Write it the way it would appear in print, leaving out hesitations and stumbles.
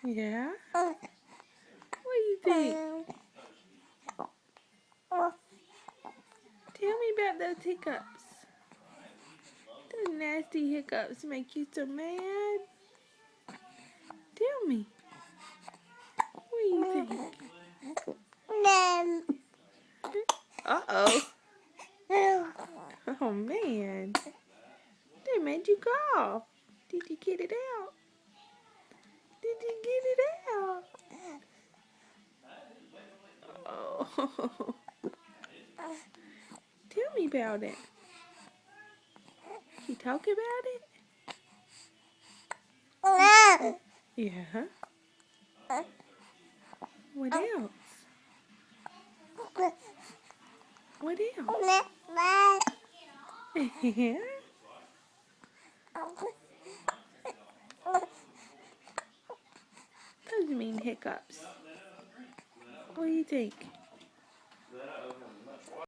Yeah? What do you think? Tell me about those hiccups. Those nasty hiccups make you so mad. Tell me. What do you think? Uh-oh. Oh, man. They made you cough. Did you get it out? Did you get it out? Oh. Tell me about it. You talk about it? Yeah. What else? What else? Yeah. Those mean hiccups. What do you think?